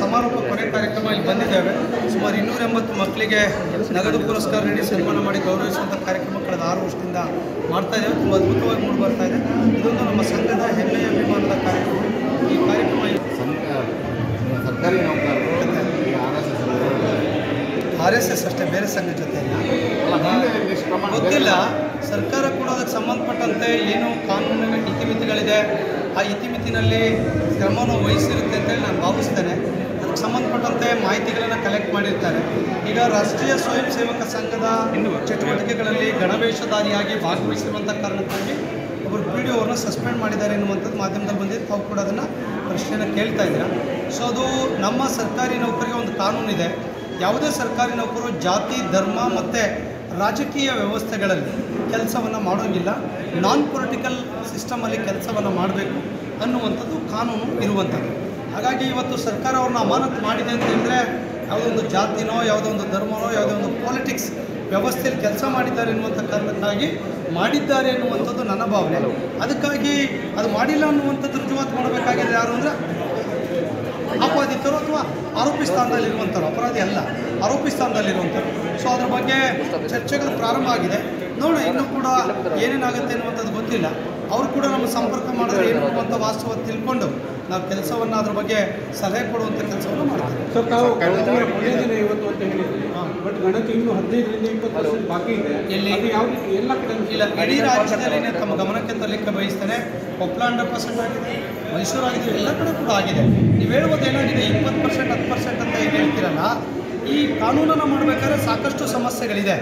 ಸಮಾರೋಪ ಕೊನೆ ಕಾರ್ಯಕ್ರಮ ಇಲ್ಲಿ ಬಂದಿದ್ದೇವೆ. ಸುಮಾರು 280 ಮಕ್ಕಳಿಗೆ ನಗದು ಪುರಸ್ಕಾರ ನೀಡಿ ಸನ್ಮಾನ ಮಾಡಿ ಗೌರವಿಸುವಂಥ ಕಾರ್ಯಕ್ರಮ ಕಳೆದ 6 ವರ್ಷದಿಂದ ಮಾಡ್ತಾ ಇದ್ದೇವೆ. ತುಂಬ ಅದ್ಭುತವಾಗಿ ಮೂಡಿ ಬರ್ತಾ ಇದೆ. ಇದೊಂದು ನಮ್ಮ ಸಂಘದ ಹೆಮ್ಮೆಯ ಅಭಿಮಾನದ ಕಾರ್ಯಕ್ರಮ. ಈ ಕಾರ್ಯಕ್ರಮ ಸರ್ಕಾರಿ ನೌಕರರು RSS ಅಷ್ಟೇ, ಬೇರೆ ಸಂಘ ಜೊತೆ ಗೊತ್ತಿಲ್ಲ. ಸರ್ಕಾರ ಕೂಡ ಅದಕ್ಕೆ ಸಂಬಂಧಪಟ್ಟಂತೆ ಏನು ಕಾನೂನಿನ ಇತಿಮಿತಿಗಳಿದೆ, ಆ ಇತಿಮಿತಿನಲ್ಲಿ ಕ್ರಮವನ್ನು ವಹಿಸಿರುತ್ತೆ ಅಂತೇಳಿ ನಾನು ಭಾವಿಸ್ತೇನೆ. ಅದಕ್ಕೆ ಸಂಬಂಧಪಟ್ಟಂತೆ ಮಾಹಿತಿಗಳನ್ನು ಕಲೆಕ್ಟ್ ಮಾಡಿರ್ತಾರೆ. ಈಗ ರಾಷ್ಟ್ರೀಯ ಸ್ವಯಂ ಸೇವಕ ಸಂಘದ ಚಟುವಟಿಕೆಗಳಲ್ಲಿ ಗಣವೇಷಧಾರಿಯಾಗಿ ಭಾಗವಹಿಸಿರುವಂಥ ಕಾರಣಕ್ಕಾಗಿ ಒಬ್ಬರು PDO ಅವ್ರನ್ನ ಸಸ್ಪೆಂಡ್ ಮಾಡಿದ್ದಾರೆ ಎನ್ನುವಂಥದ್ದು ಮಾಧ್ಯಮದಲ್ಲಿ ಬಂದಿದ್ದು. ತಾವು ಕೂಡ ಅದನ್ನು ಪ್ರಶ್ನೆಯನ್ನು ಕೇಳ್ತಾ ಇದ್ದೀರಾ. ಸೊ ಅದು ನಮ್ಮ ಸರ್ಕಾರಿ ನೌಕರಿಗೆ ಒಂದು ಕಾನೂನಿದೆ. ಯಾವುದೇ ಸರ್ಕಾರಿ ನೌಕರು ಜಾತಿ, ಧರ್ಮ ಮತ್ತು ರಾಜಕೀಯ ವ್ಯವಸ್ಥೆಗಳಲ್ಲಿ ಕೆಲಸವನ್ನು ಮಾಡೋಂಗಿಲ್ಲ. ನಾನ್ ಪೊಲಿಟಿಕಲ್ ಸಿಸ್ಟಮಲ್ಲಿ ಕೆಲಸವನ್ನು ಮಾಡಬೇಕು ಅನ್ನುವಂಥದ್ದು ಕಾನೂನು ಇರುವಂಥದ್ದು. ಹಾಗಾಗಿ ಇವತ್ತು ಸರ್ಕಾರ ಅವ್ರನ್ನ ಅಮಾನತು ಮಾಡಿದೆ ಅಂತ ಹೇಳಿದ್ರೆ ಯಾವುದೋ ಒಂದು ಜಾತಿನೋ, ಯಾವುದೋ ಒಂದು ಧರ್ಮನೋ, ಯಾವುದೋ ಒಂದು ಪೊಲಿಟಿಕ್ಸ್ ವ್ಯವಸ್ಥೆಯಲ್ಲಿ ಕೆಲಸ ಮಾಡಿದ್ದಾರೆ ಎನ್ನುವಂಥ ಕಾರಣಕ್ಕಾಗಿ ಮಾಡಿದ್ದಾರೆ ಎನ್ನುವಂಥದ್ದು ನನ್ನ ಭಾವನೆ. ಅದಕ್ಕಾಗಿ ಅದು ಮಾಡಿಲ್ಲ ಅನ್ನುವಂಥದ್ದು ರುಜುವಾತು ಮಾಡಬೇಕಾಗಿದೆ ಯಾರು ಅಂದರೆ ಅಪರಾಧಿತರು ಅಥವಾ ಆರೋಪಿ ಸ್ಥಾನದಲ್ಲಿರುವಂಥವ್ರು. ಅಪರಾಧಿ ಅಲ್ಲ, ಆರೋಪಿ ಸ್ಥಾನದಲ್ಲಿರುವಂಥವ್ರು. ಸೊ ಅದ್ರ ಬಗ್ಗೆ ಚರ್ಚೆಗಳು ಪ್ರಾರಂಭ ಆಗಿದೆ. ನೋಡೋಣ, ಇನ್ನೂ ಕೂಡ ಏನೇನಾಗುತ್ತೆ ಅನ್ನುವಂಥದ್ದು ಗೊತ್ತಿಲ್ಲ. ಅವರು ಕೂಡ ನಮ್ಮ ಸಂಪರ್ಕ ಮಾಡಿದ್ರೆ ಏನು ಅನ್ನುವಂಥ ವಾಸ್ತವ ತಿಳ್ಕೊಂಡು ನಾವು ಕೆಲಸವನ್ನು ಅದ್ರ ಬಗ್ಗೆ ಸಲಹೆ ಕೊಡುವಂಥ ಕೆಲಸವನ್ನು ಮಾಡ್ತೀವಿ. ಸರ್, ತಾವು ದಿನ ಇವತ್ತು ಅಂತ ಹೇಳಿದ್ರಿ, ಬಟ್ ಗಣತಿ ಇನ್ನೂ 15ರಿಂದ 20% ಬಾಕಿ ಇದೆ. ಎಲ್ಲಿ ಯಾವ ರೀತಿ ಎಲ್ಲ ಕಡೆ ಇಲ್ಲ, ಇಡೀ ರಾಜ್ಯದಲ್ಲಿ ತಮ್ಮ ಗಮನಕ್ಕೆ ತರಲಿಕ್ಕೆ ಬಯಸ್ತೇನೆ. ಕೊಪ್ಪಳ 100% ಆಗಿದೆ, ಮೈಸೂರು ಆಗಿದೆ, ಎಲ್ಲ ಕಡೆ ಕೂಡ ಆಗಿದೆ. ನೀವು ಹೇಳುವುದು ಏನಾಗಿದೆ, 20% 10% ಅಂತ ಏನು ಹೇಳ್ತೀರಲ್ಲ, ಈ ಕಾನೂನನ್ನು ಮಾಡಬೇಕಾದ್ರೆ ಸಾಕಷ್ಟು ಸಮಸ್ಯೆಗಳಿದೆ.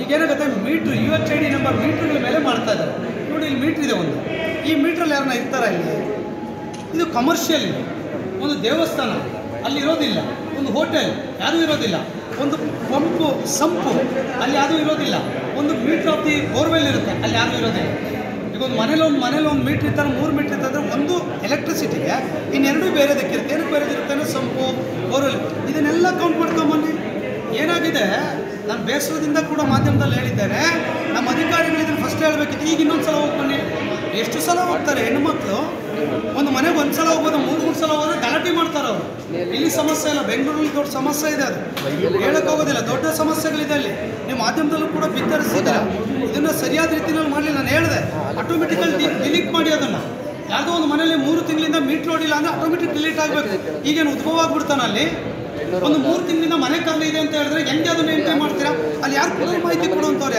ಈಗೇನಾಗುತ್ತೆ, ಮೀಟ್ರ್ UHID ನಂಬರ್ ಮೀಟ್ರ್ಗಳ ಮೇಲೆ ಮಾಡ್ತಾ ಇದ್ದಾರೆ. ನೋಡಿ, ಇಲ್ಲಿ ಮೀಟ್ರ್ ಇದೆ ಒಂದು. ಈ ಮೀಟ್ರಲ್ಲಿ ಯಾರನ್ನ ಇರ್ತಾರ ಇಲ್ಲಿ? ಇದು ಕಮರ್ಷಿಯಲ್, ಒಂದು ದೇವಸ್ಥಾನ ಅಲ್ಲಿರೋದಿಲ್ಲ, ಒಂದು ಹೋಟೆಲ್ ಯಾವುದೂ ಇರೋದಿಲ್ಲ, ಒಂದು ಪಂಪು ಸಂಪು ಅಲ್ಲಿ ಯಾವುದೂ ಇರೋದಿಲ್ಲ, ಒಂದು ಮೀಟ್ರ್ ಆಫ್ ದಿ ಬೋರ್ವೆಲ್ ಇರುತ್ತೆ ಅಲ್ಲಿ ಯಾವುದೂ ಇರೋದಿಲ್ಲ. ಈಗ ಒಂದು ಮನೇಲಿ ಒಂದು ಮೀಟ್ರ್ ಇರ್ತಾರೆ, 3 ಮೀಟ್ರ್ ಇರ್ತಂದರೆ ಒಂದು ಎಲೆಕ್ಟ್ರಿಸಿಟಿಗೆ, ಇನ್ನೆರಡೂ ಬೇರೆದಕ್ಕಿರುತ್ತೆ. ಏನಕ್ಕೆ ಬೇರೆದಿರುತ್ತೆ? ಸಂಪು, ಬೋರ್ವೆಲ್, ಇದನ್ನೆಲ್ಲ ಕೌಂಟ್ ಮಾಡ್ಕೊಂಬನ್ನಿ. ಏನಾಗಿದೆ, ನಾನು ಬೇಸರದಿಂದ ಕೂಡ ಮಾಧ್ಯಮದಲ್ಲಿ ಹೇಳಿದ್ದೇನೆ, ನಮ್ಮ ಅಧಿಕಾರಿಗಳು ಇದನ್ನು ಫಸ್ಟ್ ಹೇಳಬೇಕಿತ್ತು. ಈಗ ಇನ್ನೊಂದು ಸಲ ಹೋಗ್ಬನ್ನಿ. ಎಷ್ಟು ಸಲ ಹೋಗ್ತಾರೆ ಹೆಣ್ಣುಮಕ್ಕಳು? ಒಂದು ಮನೆಗೆ ಒಂದು ಸಲ ಹೋಗ್ಬೋದು, 3 ಸಲ ಹೋದ್ರೆ ಗಲಾಟೆ ಮಾಡ್ತಾರೆ ಅವರು. ಇಲ್ಲಿ ಸಮಸ್ಯೆ ಇಲ್ಲ, ಬೆಂಗಳೂರಲ್ಲಿ ದೊಡ್ಡ ಸಮಸ್ಯೆ ಇದೆ. ಅದು ಹೇಳೋಕ್ಕೋಗೋದಿಲ್ಲ, ದೊಡ್ಡ ಸಮಸ್ಯೆಗಳಿದೆ ಅಲ್ಲಿ. ನೀವು ಮಾಧ್ಯಮದಲ್ಲೂ ಕೂಡ ಬಿತ್ತರಿಸಿದ್ದೀರ. ಇದನ್ನು ಸರಿಯಾದ ರೀತಿಯಲ್ಲಿ ಮಾಡಲಿ. ನಾನು ಹೇಳಿದೆ, ಆಟೋಮೆಟಿಕಲ್ ಡಿಲೀಟ್ ಮಾಡಿ ಅದನ್ನು. ಯಾವುದೋ ಒಂದು ಮನೇಲಿ 3 ತಿಂಗಳಿಂದ ಮೀಟ್ರ್ ನೋಡಿಲ್ಲ ಅಂದರೆ ಆಟೋಮೆಟಿಕ್ ಡಿಲೀಟ್ ಆಗಬೇಕು. ಈಗೇನು ಉದ್ಭವ ಆಗ್ಬಿಡ್ತಾನೆ ಅಲ್ಲಿ. ಒಂದು 3 ತಿಂಗಳಿಂದ ಮನೆ ಖಾಲಿ ಇದೆ ಅಂತ ಹೇಳಿದ್ರೆ ಹೆಂಗೆ ಅದನ್ನು ಎಂಟ್ರಿ ಮಾಡ್ತೀರಾ? ಅಲ್ಲಿ ಯಾರು ಕೊಡೋ ಮಾಹಿತಿ ಕೊಡುವಂಥವ್ರು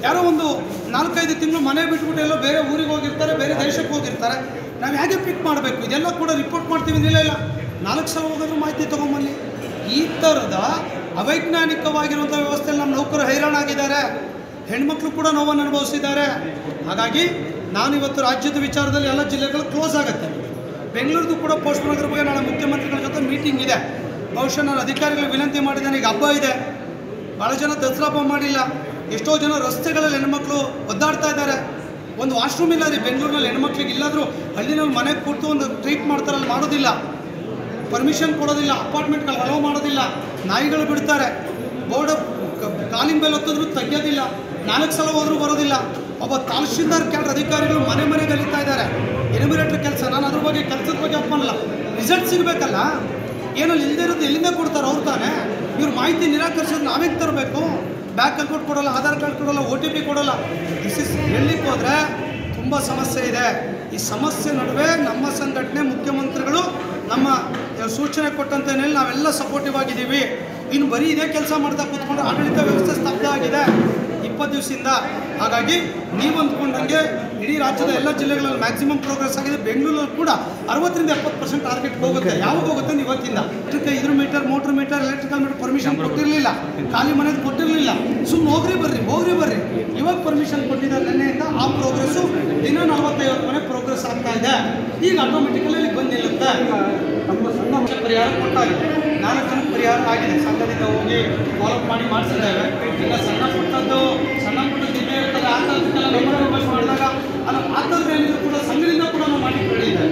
ಯಾರೋ ಒಂದು 4-5 ತಿಂಗಳು ಮನೆ ಬಿಟ್ಬಿಟ್ಟು ಎಲ್ಲೋ ಬೇರೆ ಊರಿಗೆ ಹೋಗಿರ್ತಾರೆ, ಬೇರೆ ದೇಶಕ್ಕೆ ಹೋಗಿರ್ತಾರೆ. ನಾವು ಹೇಗೆ ಪಿಕ್ ಮಾಡಬೇಕು? ಇದೆಲ್ಲ ಕೂಡ ರಿಪೋರ್ಟ್ ಮಾಡ್ತೀವಿ. ಇಲ್ಲ 4 ಸಲ ಹೋಗೋದ್ರೂ ಮಾಹಿತಿ ತೊಗೊಂಬನ್ನಿ. ಈ ಥರದ ಅವೈಜ್ಞಾನಿಕವಾಗಿರುವಂಥ ವ್ಯವಸ್ಥೆಯಲ್ಲಿ ನಮ್ಮ ನೌಕರು ಹೈರಾಣಾಗಿದ್ದಾರೆ, ಹೆಣ್ಮಕ್ಳು ಕೂಡ ನೋವನ್ನು ಅನುಭವಿಸಿದ್ದಾರೆ. ಹಾಗಾಗಿ ನಾನಿವತ್ತು ರಾಜ್ಯದ ವಿಚಾರದಲ್ಲಿ ಎಲ್ಲ ಜಿಲ್ಲೆಗಳು ಕ್ಲೋಸ್ ಆಗುತ್ತೆ. ಬೆಂಗಳೂರಿಗೂ ಕೂಡ ಪೋಸ್ಟ್ ಮಾಡೋದ್ರ ಬಗ್ಗೆ ನಾಳೆ ಮುಖ್ಯಮಂತ್ರಿಗಳ ಜೊತೆ ಮೀಟಿಂಗ್ ಇದೆ. ಬಹುಶಃ ನಾನು ಅಧಿಕಾರಿಗಳಿಗೆ ವಿನಂತಿ ಮಾಡಿದ್ದೇನೆ. ಈಗ ಹಬ್ಬ ಇದೆ, ಭಾಳ ಜನ ದಸರಾ ಹಬ್ಬ ಮಾಡಿಲ್ಲ. ಎಷ್ಟೋ ಜನ ರಸ್ತೆಗಳಲ್ಲಿ ಹೆಣ್ಮಕ್ಳು ಒದ್ದಾಡ್ತಾ ಇದ್ದಾರೆ. ಒಂದು ವಾಶ್ರೂಮ್ ಇಲ್ಲ ರೀ ಬೆಂಗಳೂರಿನಲ್ಲಿ ಹೆಣ್ಮಕ್ಳಿಗೆ. ಇಲ್ಲಾದರೂ ಹಳ್ಳಿನಲ್ಲಿ ಮನೆಗೆ ಕೂತು ಒಂದು ಟ್ರೀಟ್ ಮಾಡ್ತಾರಲ್ಲಿ ಮಾಡೋದಿಲ್ಲ, ಪರ್ಮಿಷನ್ ಕೊಡೋದಿಲ್ಲ, ಅಪಾರ್ಟ್ಮೆಂಟ್ಗಳು ಅಲೋ ಮಾಡೋದಿಲ್ಲ, ನಾಯಿಗಳು ಬಿಡ್ತಾರೆ, ಬೋರ್ಡ್ ಕಾಲಿಂಗ್ ಬೆಲ್ ಹೊತ್ತಿದ್ರು ತೆಗಿಯೋದಿಲ್ಲ, 4 ಸಲ ಹೋದರೂ ಬರೋದಿಲ್ಲ. ಒಬ್ಬ ತಹಶೀಲ್ದಾರ್ ಕೆಲ ಅಧಿಕಾರಿಗಳು ಮನೆ ಮನೆಗೆ ಅಲಿತಾ ಇದ್ದಾರೆ. ಎನ್ಯುಮರೇಟರ್ ಕೆಲಸ, ನಾನು ಅದ್ರ ಬಗ್ಗೆ ಕೆಲಸದ ಬಗ್ಗೆ ಒಪ್ಪಲ್ಲ. ರಿಸಲ್ಟ್ ಸಿಗಬೇಕಲ್ಲ, ಏನಲ್ಲಿ ಇಲ್ಲದೆ ಇರೋದು ಎಲ್ಲಿಂದ ಕೊಡ್ತಾರೆ ಅವ್ರು ತಾನೇ. ಇವ್ರ ಮಾಹಿತಿ ನಿರಾಕರಿಸೋದು ನಾವೇ ತರಬೇಕು. ಬ್ಯಾಂಕ್ ಅಕೌಂಟ್ ಕೊಡೋಲ್ಲ, ಆಧಾರ್ ಕಾರ್ಡ್ ಕೊಡೋಲ್ಲ, OTP ಕೊಡೋಲ್ಲ. ಹೇಳಲಿಕ್ಕೆ ಹೋದರೆ ತುಂಬ ಸಮಸ್ಯೆ ಇದೆ. ಈ ಸಮಸ್ಯೆ ನಡುವೆ ನಮ್ಮ ಸಂಘಟನೆ, ಮುಖ್ಯಮಂತ್ರಿಗಳು ನಮ್ಮ ಸೂಚನೆ ಕೊಟ್ಟಂತ ಹಿನ್ನೆಲೆಯಲ್ಲಿ ನಾವೆಲ್ಲ ಸಪೋರ್ಟಿವ್ ಆಗಿದ್ದೀವಿ. ಇನ್ನು ಬರೀ ಇದೇ ಕೆಲಸ ಮಾಡ್ತಾ ಕೂತ್ಕೊಂಡು ಆಡಳಿತ ವ್ಯವಸ್ಥೆ ಸ್ತಬ್ಧ ಆಗಿದೆ 20 ದಿವಸದಿಂದ. ಹಾಗಾಗಿ ನೀವು ಅಂದ್ಕೊಂಡಂಗೆ ಇಡೀ ರಾಜ್ಯದ ಎಲ್ಲ ಜಿಲ್ಲೆಗಳಲ್ಲಿ ಮ್ಯಾಕ್ಸಿಮಮ್ ಪ್ರೋಗ್ರೆಸ್ ಆಗಿದೆ. ಬೆಂಗಳೂರಲ್ಲಿ ಕೂಡ 60% 70% ಟಾರ್ಗೆಟ್ ಹೋಗುತ್ತೆ. ಯಾವಾಗ ಹೋಗುತ್ತೆ ಇವತ್ತಿಂದ. ಇದ್ರ meter, motor meter, electrical meter permission ಕೊಟ್ಟಿರಲಿಲ್ಲ, ಖಾಲಿ ಮನೆದು ಕೊಟ್ಟಿರಲಿಲ್ಲ. ಸುಮ್ಮನೆ ಹೋಗ್ರಿ ಬರ್ರಿ. ಇವಾಗ ಪರ್ಮಿಷನ್ ಕೊಟ್ಟಿದ್ದಾರೆ ನೆನ್ನೆಯಿಂದ. ಆ ಪ್ರೋಗ್ರೆಸ್ಸು ದಿನ 40-50 ಮನೆ ಪ್ರೋಗ್ರೆಸ್ ಆಗ್ತಾ ಇದೆ. ಈಗ ಆಟೋಮೆಟಿಕಲಿ ಇಲ್ಲಿ ಬಂದು ನಿಲ್ಲುತ್ತೆ. ನಮ್ಮ ಸಣ್ಣ ಪರಿಹಾರ ಕೊಟ್ಟಾಗಿದೆ, 4 ಜನಕ್ಕೆ ಪರಿಹಾರ ಆಗಿದೆ. ಸಂಘದಿಂದ ಹೋಗಿ ಫಾಲೋಅಪ್ ಮಾಡಿ ಮಾಡಿಸಿದ್ದೇವೆ. ಈಗ ಸಣ್ಣ ಪುಟ್ಟದ್ದು ಇದೇ ಇರ್ತದೆ. ಆತದಕ್ಕೆಲ್ಲ ರಿಕ್ವೆಸ್ಟ್ ಮಾಡಿದಾಗ ಆತದ್ರೆ ಏನಿದ್ರು ಕೂಡ ಸಂಘದಿಂದ ಕೂಡ ನಾವು ಮಾಡಿ ಹೇಳಿದ್ದೇವೆ.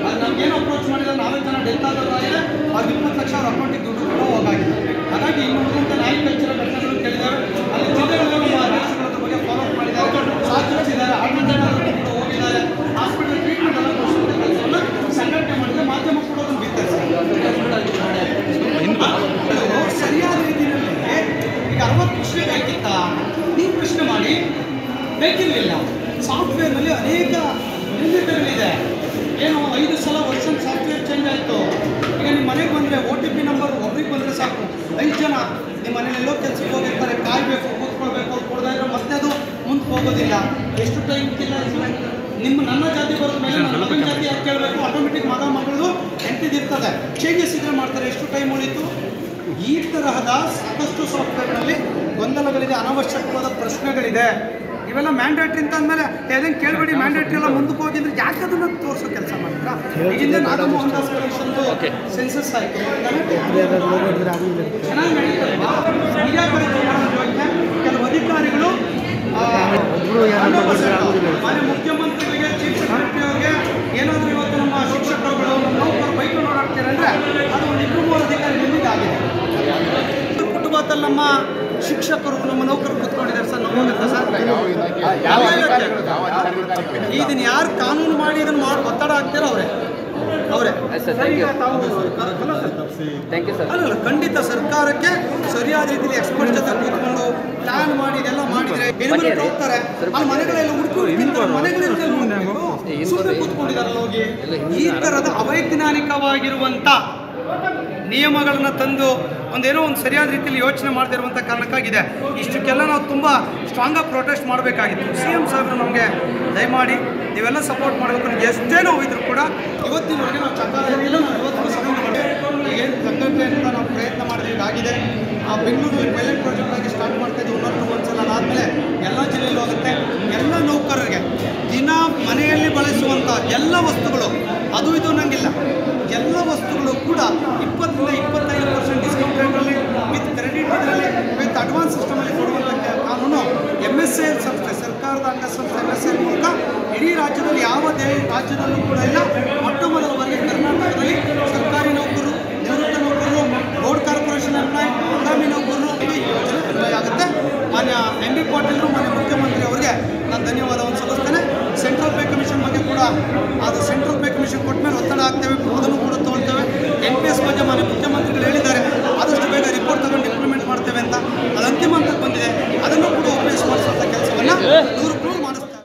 ಅದು ನಮಗೇನು ಅಪ್ರೋಚ್ ಮಾಡಿದ್ರೆ 4 ಜನ ಡೆತ್ ಆದವರಾಗಿದೆ. ಅವ್ರಿಗೆ 20 ಲಕ್ಷ ಅವ್ರ ಅಕೌಂಟಿಗೆ ದುಡ್ಡು ಕೂಡ ಹೋಗಾಗಿದೆ. ಹಾಗಾಗಿ ಇನ್ನು ಉಳಿದಂತೆ ನ್ಯಾಯಕಲ್ಚರ ಘಟನೆಗಳು ಕೇಳಿದ್ದಾರೆ. ಅಲ್ಲಿ ಜಿಲ್ಲೆಗಳಲ್ಲಿ ಅಧ್ಯಕ್ಷಗಳ ಬಗ್ಗೆ ಫಾಲೋಅಪ್ ಮಾಡಿದ್ದಾರೆ, ಸಹಕರಿಸಿದ್ದಾರೆ. ಆಡಳಿತಗಾರರು ಕೂಡ ಹೋಗಿದ್ದಾರೆ. ಹಾಸ್ಪಿಟಲ್ ಟ್ರೀಟ್ಮೆಂಟ್ ಎಲ್ಲ ಕೊಡಿಸುವಂಥ ಕೆಲಸವನ್ನು ಸಂಘಟನೆ ಮಾಡಿದರೆ ಮಾಧ್ಯಮ ಕೂಡ ಅದನ್ನು ಬಿತ್ತರಿಸಿದ್ದಾರೆ. ಸರಿಯಾದ ರೀತಿಯಲ್ಲಿ ಈಗ 60 ಪ್ರಶ್ನೆ ಬೇಕಿತ್ತ, ನೀವು ಪ್ರಶ್ನೆ ಮಾಡಿ, ಬೇಕಿರಲಿಲ್ಲ. ಸಾಫ್ಟ್ವೇರ್ನಲ್ಲಿ ಅನೇಕ ನಿರ್ಮಿತಿಗಳಿದೆ. ಏನು 5 ಸಲ ವರ್ಷನ್ ಸಾಫ್ಟ್ವೇರ್ ಚೇಂಜ್ ಆಯಿತು. ಈಗ ನಿಮ್ಮ ಮನೆಗೆ ಬಂದರೆ OTP ನಂಬರ್ ಒಬ್ರಿಗೆ ಬಂದರೆ ಸಾಕು. 5 ಜನ ನಿಮ್ಮ ಮನೆಯಲ್ಲೆಲ್ಲೋ ಕೆಲಸಕ್ಕೆ ಹೋಗಿರ್ತಾರೆ, ಕಾಯಬೇಕು, ಕೂತ್ಕೊಳ್ಬೇಕು. ಅವ್ರು ಕೊಡದೇ ಇದ್ರೆ ಮತ್ತೆ ಅದು ಮುಂದೆ ಹೋಗೋದಿಲ್ಲ. ಎಷ್ಟು ಟೈಮ್ ಇಲ್ಲ. ನನ್ನ ಜಾತಿ ಬರೋದ ಮೇಲೆ ನನ್ನ ಮಗನ ಜಾತಿ ಯಾಕೆ ಕೇಳಬೇಕು? ಆಟೋಮೆಟಿಕ್ ಮಗಳು ಎಂಟಿದಿರ್ತದೆ. ಚೇಂಜಸ್ ಇದ್ರೆ ಮಾಡ್ತಾರೆ. ಎಷ್ಟು ಟೈಮ್ ಉಳಿತು? ಈ ತರಹದ ಸಾಕಷ್ಟು ಸಾಫ್ಟ್ವೇರ್ನಲ್ಲಿ ಗೊಂದಲಗಳಿದೆ, ಅನವಶ್ಯಕವಾದ ಪ್ರಶ್ನೆಗಳಿದೆ. ಇವೆಲ್ಲ ಮ್ಯಾಂಡೇಟ್ರಿ ಅಂತ ಅಂದಮೇಲೆ ಅದೇನು ಕೇಳಬೇಡಿ, ಮ್ಯಾಂಡೇಟ್ರಿ ಎಲ್ಲ ಮುಂದಕ್ಕೆ ಹೋಗಿದ್ರೆ ಯಾಕೆ ಅದನ್ನು ತೋರಿಸೋ ಕೆಲಸ ಮಾಡ್ತೀರಾ? ಈಗಿಂದ ನಾಗಮೋಹನ್ ದಾಸ್ ಕಲೆಕ್ಷನ್ದು ಸೆನ್ಸಸ್ ಆಯಿತು, ಚೆನ್ನಾಗಿ ನಡೀತಲ್ವಾ? ಯೋಜನೆ ಕೆಲವು ಅಧಿಕಾರಿಗಳು ಮಾನ್ಯ ಮುಖ್ಯಮಂತ್ರಿಗಳಿಗೆ, ಚೀಫ್ ಸೆಕ್ರೆಟರಿ ಅವರಿಗೆ ಏನಾದರೂ ಇವತ್ತು ನಮ್ಮ ಶಿಕ್ಷಕರುಗಳು, ನಮ್ಮ ನೌಕರು ಬೈಕೊಂಡು ಓಡಾಡ್ತಾರೆ ಅಂದರೆ ಅದು ಒಂದು 2-3 ಅಧಿಕಾರಿಗಳಿಂದ ಆಗಿದೆ. ಕುಟುಂಬದಲ್ಲಿ ನಮ್ಮ ಶಿಕ್ಷಕರು, ನಮ್ಮ ನೌಕರು ಕೂತ್ಕೊಂಡಿದ್ದಾರೆ ಸರ್. ನಮಗೋಗುತ್ತೆ ಸರ್. ಇದನ್ನು ಯಾರು ಕಾನೂನು ಮಾಡಿ ಇದನ್ನು ಮಾಡಿ ಒತ್ತಡ ಆಗ್ತೀರೋ ಅವರೇ. ಅಲ್ಲ, ಖಂಡಿತ ಸರ್ಕಾರಕ್ಕೆ ಸರಿಯಾದ ರೀತಿಯಲ್ಲಿ ಎಕ್ಸ್ಪರ್ಟ್ ಜೊತೆ ಕೂತ್ಕೊಂಡು ಪ್ಲಾನ್ ಮಾಡಿ ಇದೆಲ್ಲ ಮಾಡಿದರೆ ಎನ್ಯುಮರೇಟರ್ ಹೋಗ್ತಾರೆ. ಆ ಮನೆಗಳೆಲ್ಲ ಹುಡುಕಿರ್ತಾರೆ, ಮನೆಗಳಿಂದ ಸುಮ್ಮನೆ ಕೂತ್ಕೊಂಡಿದ್ದಾರಲ್ಲ ಹೋಗಿ. ಈ ಥರದ ಅವೈಜ್ಞಾನಿಕವಾಗಿರುವಂಥ ನಿಯಮಗಳನ್ನು ತಂದು ಒಂದೇನೋ ಒಂದು ಸರಿಯಾದ ರೀತಿಯಲ್ಲಿ ಯೋಚನೆ ಮಾಡದಿರುವಂಥ ಕಾರಣಕ್ಕಾಗಿದೆ. ಇಷ್ಟಕ್ಕೆಲ್ಲ ನಾವು ತುಂಬ ಸ್ಟ್ರಾಂಗಾಗಿ ಪ್ರೊಟೆಸ್ಟ್ ಮಾಡಬೇಕಾಗಿತ್ತು. CM ಸಾಹೇಬರು ನಮಗೆ ದಯಮಾಡಿ ನೀವೆಲ್ಲ ಸಪೋರ್ಟ್ ಮಾಡಬೇಕು. ಎಷ್ಟೇ ನೋವಿದ್ರು ಕೂಡ ಇವತ್ತಿನವರೆಗೆ ನಾವು ಚಕ್ಕಾರ ಇಲ್ಲ. ನಾವು ಇವತ್ತು ಸಂಘಟನೆ ಈಗೇನು ಸಂಘಟನೆ ಅಂತ ನಾವು ಪ್ರಯತ್ನ ಮಾಡಬೇಕಾಗಿದೆ. ಆ ಬೆಂಗಳೂರಲ್ಲಿ ಪೈಲಟ್ ಪ್ರಾಜೆಕ್ಟ್ ಆಗಿ ಸ್ಟಾರ್ಟ್ ಮಾಡ್ತಾಯಿದ್ದೀವಿ. ಒಂದ್ಸಲ ಅದಾದಮೇಲೆ ಎಲ್ಲ ಜಿಲ್ಲೆಯಲ್ಲೂ ಆಗುತ್ತೆ. ಎಲ್ಲ ನೌಕರರಿಗೆ ದಿನ ಮನೆಯಲ್ಲಿ ಬಳಸುವಂಥ ಎಲ್ಲ ವಸ್ತುಗಳು, ಅದು ಇದು ಅನ್ನಂಗಿಲ್ಲ, ಎಲ್ಲ ವಸ್ತುಗಳು ಕೂಡ 20-25% ಡಿಸ್ಕೌಂಟ್ ರೇಟಲ್ಲಿ ವಿತ್ ಕ್ರೆಡಿಟ್ ಇದರಲ್ಲಿ ವಿತ್ ಅಡ್ವಾನ್ಸ್ ಸಿಸ್ಟಮಲ್ಲಿ ಕೊಡುವಂಥ ಕಾನೂನು MSIL ಸಂಸ್ಥೆ, ಸರ್ಕಾರದ ಅಂಗಸಂಸ್ಥೆ MSIL ಮೂಲಕ ಇಡೀ ರಾಜ್ಯದಲ್ಲಿ ಯಾವ ರಾಜ್ಯದಲ್ಲೂ ಕೂಡ ಇಲ್ಲ. ಮೊಟ್ಟ ಮೊದಲ ಬಾರಿಗೆ ಕರ್ನಾಟಕದಲ್ಲಿ ಸರ್ಕಾರಿ ನೌಕರರು, ನಿವೃತ್ತ ನೌಕರರು, ಬೋರ್ಡ್ ಕಾರ್ಪೊರೇಷನ್ ಎಂಪ್ಲಾಯ್, ಹಂಗಾಮಿ ನೌಕರರು ಈ ಯೋಜನೆ ಅನ್ವಯ ಆಗುತ್ತೆ. ಮಾನ್ಯ MB ಪಾಟೀಲರು, ಮಾನ್ಯ ಮುಖ್ಯಮಂತ್ರಿ ಅವರಿಗೆ ನಾನು ಧನ್ಯವಾದವನ್ನು ಸಲ್ಲಿಸ್ತೇನೆ. ಸೆಂಟ್ರಲ್ ಪೇ ಕಮಿಷನ್ ಬಗ್ಗೆ ಕೂಡ ಅದು ಸೆಂಟ್ರಲ್ ಪೇ ಕಮಿಷನ್ ಕೊಟ್ಟ ಮೇಲೆ ಒತ್ತಡ ಆಗ್ತೇವೆ, ಅದನ್ನು ಕೂಡ